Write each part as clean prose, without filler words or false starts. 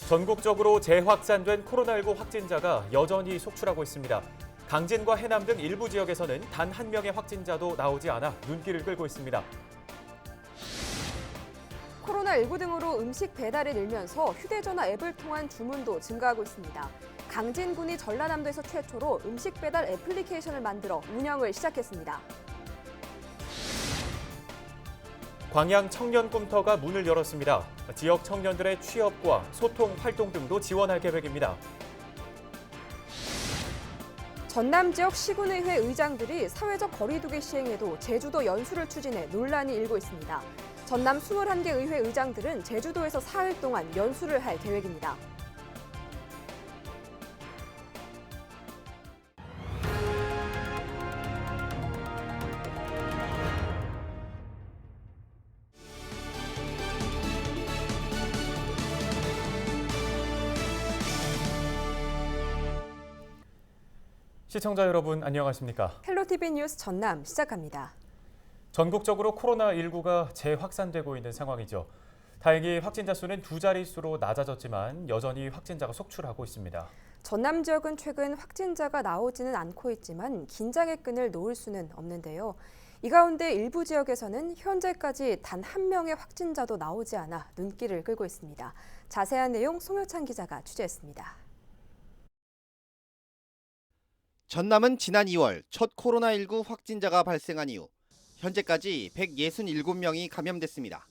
전국적으로 재확산된 코로나19 확진자가 여전히 속출하고 있습니다. 강진과 해남 등 일부 지역에서는 단 한 명의 확진자도 나오지 않아 눈길을 끌고 있습니다. 코로나19 등으로 음식 배달이 늘면서 휴대전화 앱을 통한 주문도 증가하고 있습니다. 강진군이 전라남도에서 최초로 음식 배달 애플리케이션을 만들어 운영을 시작했습니다. 광양 청년 꿈터가 문을 열었습니다. 지역 청년들의 취업과 소통 활동 등도 지원할 계획입니다. 전남 지역 시군의회 의장들이 사회적 거리두기 시행에도 제주도 연수를 추진해 논란이 일고 있습니다. 전남 21개 의회 의장들은 제주도에서 사흘 동안 연수를 할 계획입니다. 시청자 여러분 안녕하십니까? 헬로티비 뉴스 전남 시작합니다. 전국적으로 코로나19가 재확산되고 있는 상황이죠. 다행히 확진자 수는 두 자릿수로 낮아졌지만 여전히 확진자가 속출하고 있습니다. 전남 지역은 최근 확진자가 나오지는 않고 있지만 긴장의 끈을 놓을 수는 없는데요. 이 가운데 일부 지역에서는 현재까지 단 한 명의 확진자도 나오지 않아 눈길을 끌고 있습니다. 자세한 내용 송효찬 기자가 취재했습니다. 전남은 지난 2월 첫 코로나19 확진자가 발생한 이후 현재까지 167명이 감염됐습니다.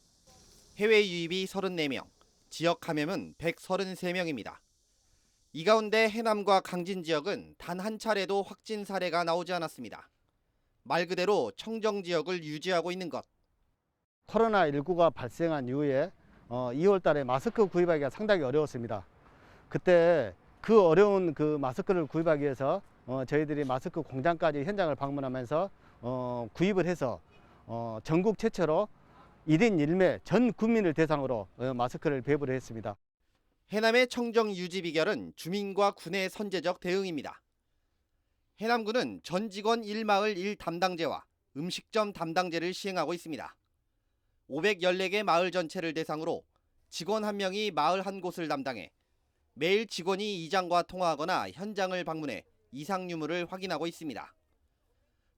해외 유입이 34명, 지역 감염은 133명입니다. 이 가운데 해남과 강진 지역은 단 한 차례도 확진 사례가 나오지 않았습니다. 말 그대로 청정 지역을 유지하고 있는 것. 코로나19가 발생한 이후에 2월 달에 마스크 구입하기가 상당히 어려웠습니다. 그때 그 어려운 그 마스크를 구입하기 위해서 저희들이 마스크 공장까지 현장을 방문하면서 구입을 해서 전국 최초로 1인 1매 전 국민을 대상으로 마스크를 배부를 했습니다. 해남의 청정 유지 비결은 주민과 군의 선제적 대응입니다. 해남군은 전 직원 1마을 1담당제와 음식점 담당제를 시행하고 있습니다. 514개 마을 전체를 대상으로 직원 한 명이 마을 한 곳을 담당해 매일 직원이 이장과 통화하거나 현장을 방문해 이상 유무를 확인하고 있습니다.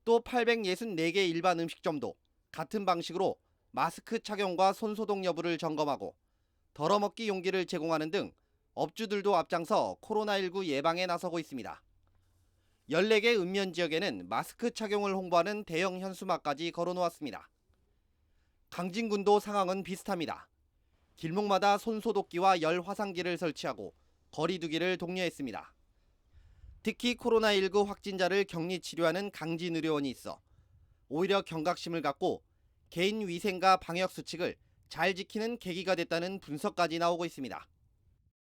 또 864개 일반 음식점도 같은 방식으로 마스크 착용과 손소독 여부를 점검하고 덜어먹기 용기를 제공하는 등 업주들도 앞장서 코로나19 예방에 나서고 있습니다. 14개 읍면 지역에는 마스크 착용을 홍보하는 대형 현수막까지 걸어놓았습니다. 강진군도 상황은 비슷합니다. 길목마다 손소독기와 열 화상기를 설치하고 거리두기를 독려했습니다. 특히 코로나19 확진자를 격리 치료하는 강진 의료원이 있어 오히려 경각심을 갖고 개인 위생과 방역 수칙을 잘 지키는 계기가 됐다는 분석까지 나오고 있습니다.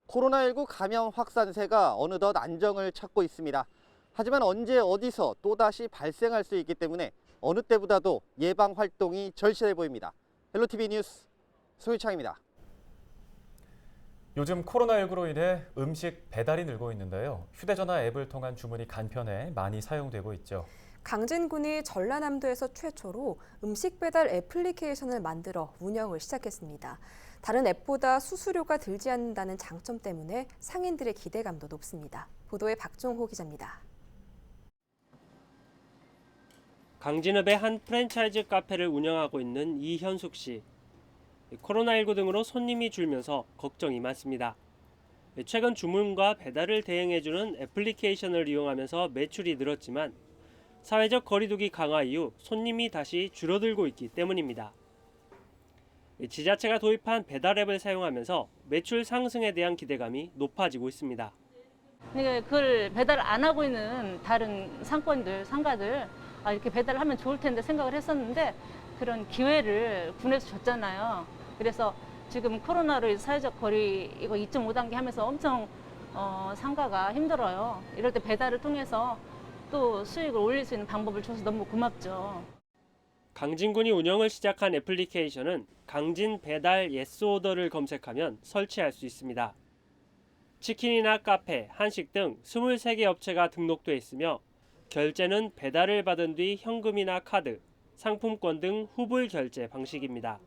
코로나19 감염 확산세가 어느덧 안정을 찾고 있습니다. 하지만 언제 어디서 또다시 발생할 수 있기 때문에 어느 때보다도 예방 활동이 절실해 보입니다. 헬로티비 뉴스 송유창입니다. 요즘 코로나19로 인해 음식 배달이 늘고 있는데요. 휴대전화 앱을 통한 주문이 간편해 많이 사용되고 있죠. 강진군이 전라남도에서 최초로 음식 배달 애플리케이션을 만들어 운영을 시작했습니다. 다른 앱보다 수수료가 들지 않는다는 장점 때문에 상인들의 기대감도 높습니다. 보도에 박종호 기자입니다. 강진읍의 한 프랜차이즈 카페를 운영하고 있는 이현숙 씨. 코로나19 등으로 손님이 줄면서 걱정이 많습니다. 최근 주문과 배달을 대행해주는 애플리케이션을 이용하면서 매출이 늘었지만 사회적 거리두기 강화 이후 손님이 다시 줄어들고 있기 때문입니다. 지자체가 도입한 배달 앱을 사용하면서 매출 상승에 대한 기대감이 높아지고 있습니다. 그걸 배달 안 하고 있는 다른 상권들, 상가들 이렇게 배달을 하면 좋을 텐데 생각을 했었는데 그런 기회를 군에서 줬잖아요. 그래서 지금 코로나로 사회적 거리 이거 2.5단계 하면서 엄청 상가가 힘들어요. 이럴 때 배달을 통해서 또 수익을 올릴 수 있는 방법을 줘서 너무 고맙죠. 강진군이 운영을 시작한 애플리케이션은 강진 배달 예스오더를 검색하면 설치할 수 있습니다. 치킨이나 카페, 한식 등 23개 업체가 등록돼 있으며 결제는 배달을 받은 뒤 현금이나 카드, 상품권 등 후불 결제 방식입니다.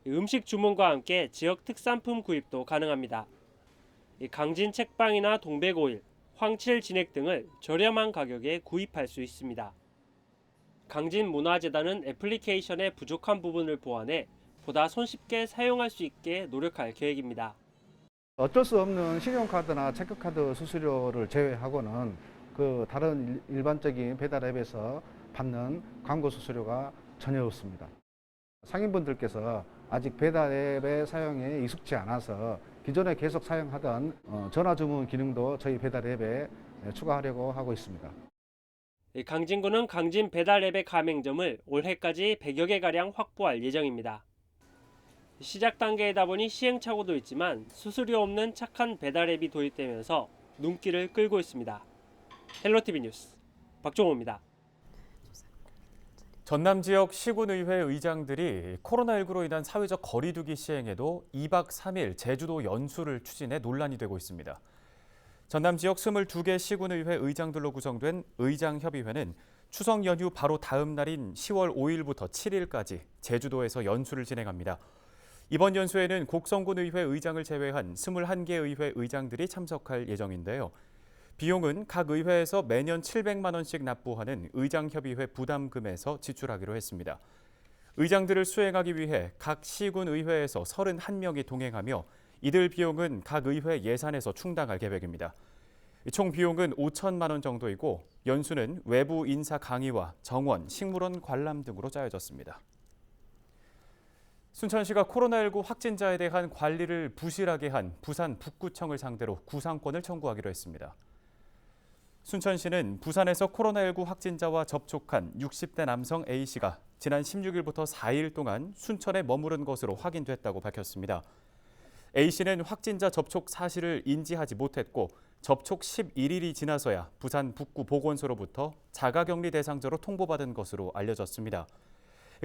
음식 주문과 함께 지역 특산품 구입도 가능합니다. 강진 책방이나 동백오일, 황칠 진액 등을 저렴한 가격에 구입할 수 있습니다. 강진 문화재단은 애플리케이션의 부족한 부분을 보완해 보다 손쉽게 사용할 수 있게 노력할 계획입니다. 어쩔 수 없는 신용카드나 체크카드 수수료를 제외하고는 그 다른 일반적인 배달 앱에서 받는 광고 수수료가 전혀 없습니다. 상인분들께서 아직 배달 앱의 사용에 익숙치 않아서 기존에 계속 사용하던 전화 주문 기능도 저희 배달 앱에 추가하려고 하고 있습니다. 강진구는 강진 배달 앱의 가맹점을 올해까지 100여 개가량 확보할 예정입니다. 시작 단계이다 보니 시행착오도 있지만 수수료 없는 착한 배달 앱이 도입되면서 눈길을 끌고 있습니다. 헬로티비 뉴스 박종호입니다. 전남 지역 시군의회 의장들이 코로나19로 인한 사회적 거리두기 시행에도 2박 3일 제주도 연수를 추진해 논란이 되고 있습니다. 전남 지역 22개 시군의회 의장들로 구성된 의장협의회는 추석 연휴 바로 다음 날인 10월 5일부터 7일까지 제주도에서 연수를 진행합니다. 이번 연수에는 곡성군의회 의장을 제외한 21개 의회 의장들이 참석할 예정인데요. 비용은 각 의회에서 매년 700만 원씩 납부하는 의장협의회 부담금에서 지출하기로 했습니다. 의장들을 수행하기 위해 각 시군 의회에서 31명이 동행하며 이들 비용은 각 의회 예산에서 충당할 계획입니다. 총 비용은 5천만 원 정도이고 연수는 외부 인사 강의와 정원, 식물원 관람 등으로 짜여졌습니다. 순천시가 코로나19 확진자에 대한 관리를 부실하게 한 부산 북구청을 상대로 구상권을 청구하기로 했습니다. 순천시는 부산에서 코로나19 확진자와 접촉한 60대 남성 A씨가 지난 16일부터 4일 동안 순천에 머무른 것으로 확인됐다고 밝혔습니다. A씨는 확진자 접촉 사실을 인지하지 못했고 접촉 11일이 지나서야 부산 북구 보건소로부터 자가격리 대상자로 통보받은 것으로 알려졌습니다.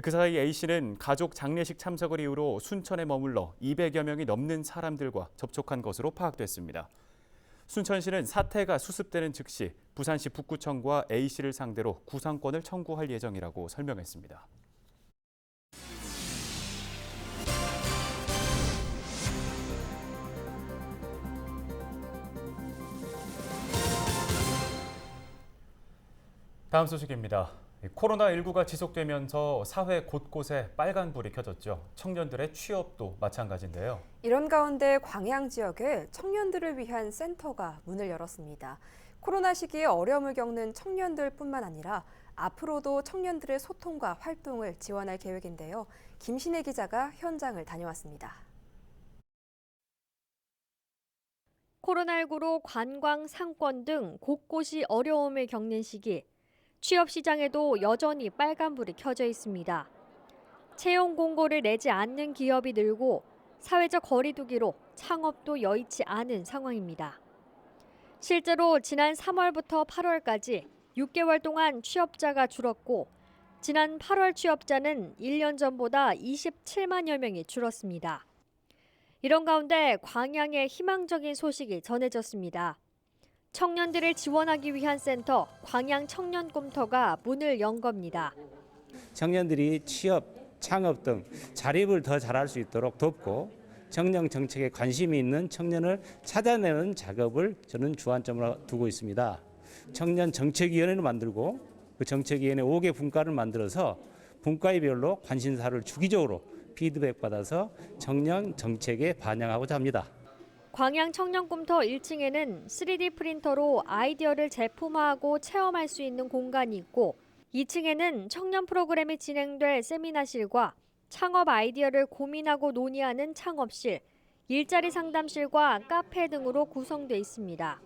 그 사이 A씨는 가족 장례식 참석을 이유로 순천에 머물러 200여 명이 넘는 사람들과 접촉한 것으로 파악됐습니다. 순천시는 사태가 수습되는 즉시 부산시 북구청과 A씨를 상대로 구상권을 청구할 예정이라고 설명했습니다. 다음 소식입니다. 코로나19가 지속되면서 사회 곳곳에 빨간불이 켜졌죠. 청년들의 취업도 마찬가지인데요. 이런 가운데 광양 지역에 청년들을 위한 센터가 문을 열었습니다. 코로나 시기에 어려움을 겪는 청년들뿐만 아니라 앞으로도 청년들의 소통과 활동을 지원할 계획인데요. 김신혜 기자가 현장을 다녀왔습니다. 코로나19로 관광, 상권 등 곳곳이 어려움을 겪는 시기, 취업 시장에도 여전히 빨간불이 켜져 있습니다. 채용 공고를 내지 않는 기업이 늘고 사회적 거리두기로 창업도 여의치 않은 상황입니다. 실제로 지난 3월부터 8월까지 6개월 동안 취업자가 줄었고 지난 8월 취업자는 1년 전보다 27만여 명이 줄었습니다. 이런 가운데 광양에 희망적인 소식이 전해졌습니다. 청년들을 지원하기 위한 센터 광양 청년꿈터가 문을 연 겁니다. 청년들이 취업, 창업 등 자립을 더 잘할 수 있도록 돕고 청년 정책에 관심이 있는 청년을 찾아내는 작업을 저는 주안점으로 두고 있습니다. 청년 정책위원회를 만들고 그 정책위원회 5개 분과를 만들어서 분과별로 관심사를 주기적으로 피드백 받아서 청년 정책에 반영하고자 합니다. 광양 청년꿈터 1층에는 3D 프린터로 아이디어를 제품화하고 체험할 수 있는 공간이 있고 2층에는 청년 프로그램이 진행될 세미나실과 창업 아이디어를 고민하고 논의하는 창업실, 일자리 상담실과 카페 등으로 구성돼 있습니다.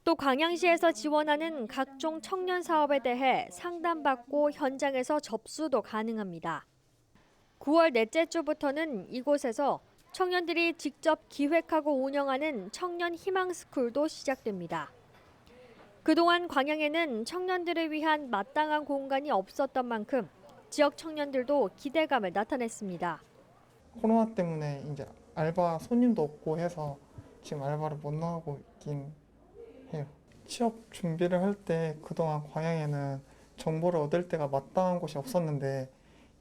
또 광양시에서 지원하는 각종 청년 사업에 대해 상담받고 현장에서 접수도 가능합니다. 9월 넷째 주부터는 이곳에서 청년들이 직접 기획하고 운영하는 청년 희망스쿨도 시작됩니다. 그동안 광양에는 청년들을 위한 마땅한 공간이 없었던 만큼 지역 청년들도 기대감을 나타냈습니다. 코로나 때문에 이제 알바 손님도 없고 해서 지금 알바를 못 나가고 있긴 해요. 취업 준비를 할 때 그동안 광양에는 정보를 얻을 때가 마땅한 곳이 없었는데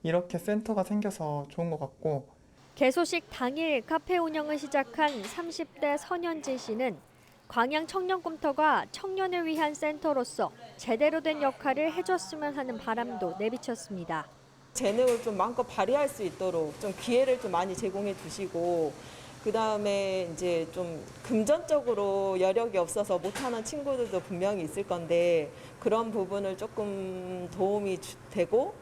이렇게 센터가 생겨서 좋은 것 같고 개소식 당일 카페 운영을 시작한 30대 선현진 씨는 광양 청년꿈터가 청년을 위한 센터로서 제대로 된 역할을 해줬으면 하는 바람도 내비쳤습니다. 재능을 좀 마음껏 발휘할 수 있도록 좀 기회를 좀 많이 제공해 주시고 그다음에 이제 좀 금전적으로 여력이 없어서 못하는 친구들도 분명히 있을 건데 그런 부분을 조금 도움이 되고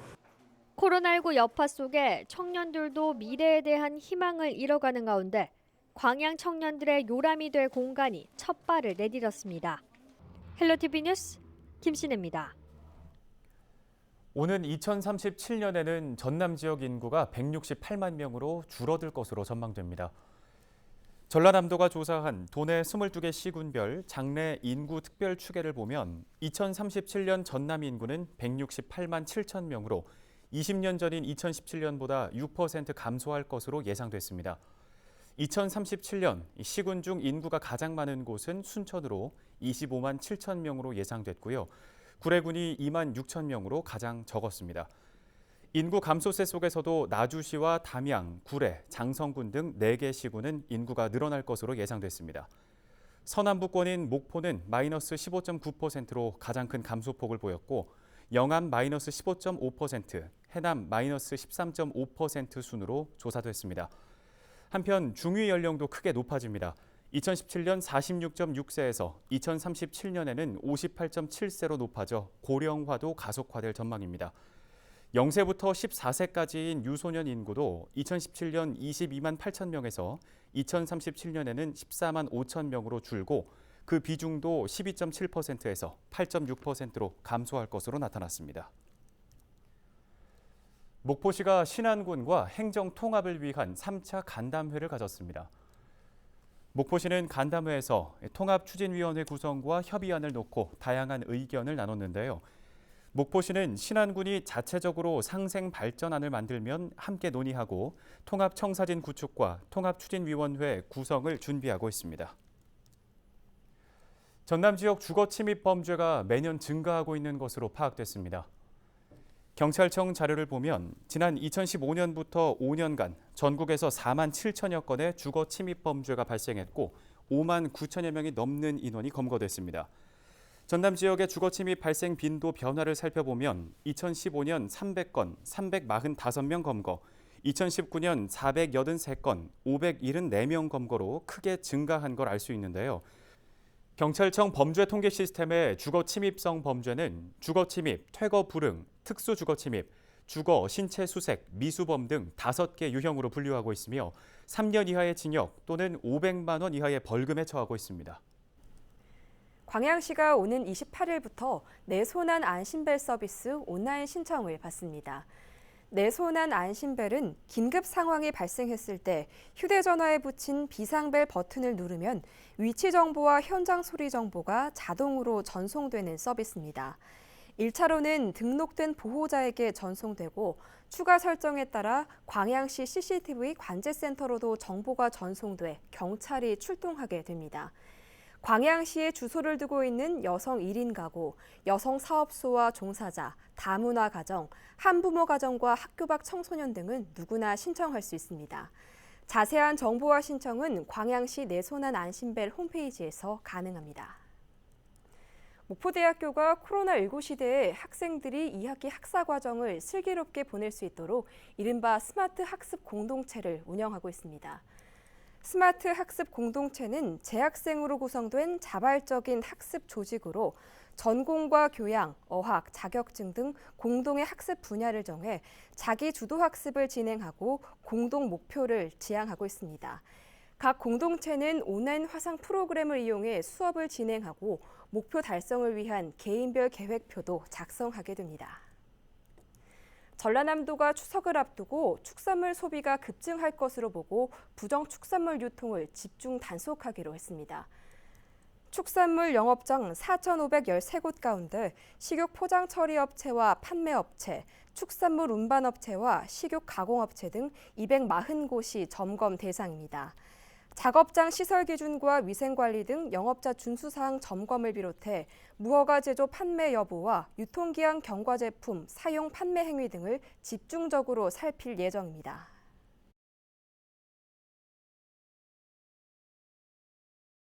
코로나19 여파 속에 청년들도 미래에 대한 희망을 잃어가는 가운데 광양 청년들의 요람이 될 공간이 첫 발을 내디뎠습니다. 헬로티비 뉴스 김신혜입니다. 오는 2037년에는 전남 지역 인구가 168만 명으로 줄어들 것으로 전망됩니다. 전라남도가 조사한 도내 22개 시군별 장래 인구 특별 추계를 보면 2037년 전남 인구는 168만 7천 명으로 20년 전인 2017년보다 6% 감소할 것으로 예상됐습니다. 2037년 시군 중 인구가 가장 많은 곳은 순천으로 25만 7천 명으로 예상됐고요. 구례군이 2만 6천 명으로 가장 적었습니다. 인구 감소세 속에서도 나주시와 담양, 구례, 장성군 등 4개 시군은 인구가 늘어날 것으로 예상됐습니다. 서남부권인 목포는 마이너스 15.9%로 가장 큰 감소폭을 보였고 영암 마이너스 15.5%, 해남 마이너스 13.5% 순으로 조사됐습니다. 한편 중위 연령도 크게 높아집니다. 2017년 46.6세에서 2037년에는 58.7세로 높아져 고령화도 가속화될 전망입니다. 0세부터 14세까지인 유소년 인구도 2017년 22만 8천 명에서 2037년에는 14만 5천 명으로 줄고 그 비중도 12.7%에서 8.6%로 감소할 것으로 나타났습니다. 목포시가 신안군과 행정 통합을 위한 3차 간담회를 가졌습니다. 목포시는 간담회에서 통합추진위원회 구성과 협의안을 놓고 다양한 의견을 나눴는데요. 목포시는 신안군이 자체적으로 상생 발전안을 만들면 함께 논의하고 통합청사진 구축과 통합추진위원회 구성을 준비하고 있습니다. 전남 지역 주거 침입 범죄가 매년 증가하고 있는 것으로 파악됐습니다. 경찰청 자료를 보면 지난 2015년부터 5년간 전국에서 4만 7천여 건의 주거 침입 범죄가 발생했고 5만 9천여 명이 넘는 인원이 검거됐습니다. 전남 지역의 주거 침입 발생 빈도 변화를 살펴보면 2015년 300건, 345명 검거, 2019년 483건, 574명 검거로 크게 증가한 걸 알 수 있는데요. 경찰청 범죄 통계 시스템의 주거 침입성 범죄는 주거 침입, 퇴거 불응, 특수 주거 침입, 주거 신체 수색, 미수범 등 5개 유형으로 분류하고 있으며 3년 이하의 징역 또는 500만 원 이하의 벌금에 처하고 있습니다. 광양시가 오는 28일부터 내 손안 안심벨 서비스 온라인 신청을 받습니다. 내 손안 안심벨은 긴급 상황이 발생했을 때 휴대전화에 붙인 비상벨 버튼을 누르면 위치 정보와 현장 소리 정보가 자동으로 전송되는 서비스입니다. 1차로는 등록된 보호자에게 전송되고 추가 설정에 따라 광양시 CCTV 관제센터로도 정보가 전송돼 경찰이 출동하게 됩니다. 광양시에 주소를 두고 있는 여성 1인 가구, 여성 사업소와 종사자, 다문화 가정, 한부모 가정과 학교 밖 청소년 등은 누구나 신청할 수 있습니다. 자세한 정보와 신청은 광양시 내 손안 안심벨 홈페이지에서 가능합니다. 목포대학교가 코로나19 시대에 학생들이 2학기 학사 과정을 슬기롭게 보낼 수 있도록 이른바 스마트 학습 공동체를 운영하고 있습니다. 스마트 학습 공동체는 재학생으로 구성된 자발적인 학습 조직으로 전공과 교양, 어학, 자격증 등 공동의 학습 분야를 정해 자기 주도 학습을 진행하고 공동 목표를 지향하고 있습니다. 각 공동체는 온라인 화상 프로그램을 이용해 수업을 진행하고 목표 달성을 위한 개인별 계획표도 작성하게 됩니다. 전라남도가 추석을 앞두고 축산물 소비가 급증할 것으로 보고 부정 축산물 유통을 집중 단속하기로 했습니다. 축산물 영업장 4,513곳 가운데 식육 포장 처리 업체와 판매 업체, 축산물 운반 업체와 식육 가공 업체 등 240곳이 점검 대상입니다. 작업장 시설 기준과 위생 관리 등 영업자 준수 사항 점검을 비롯해 무허가 제조 판매 여부와 유통기한 경과 제품 사용 판매 행위 등을 집중적으로 살필 예정입니다.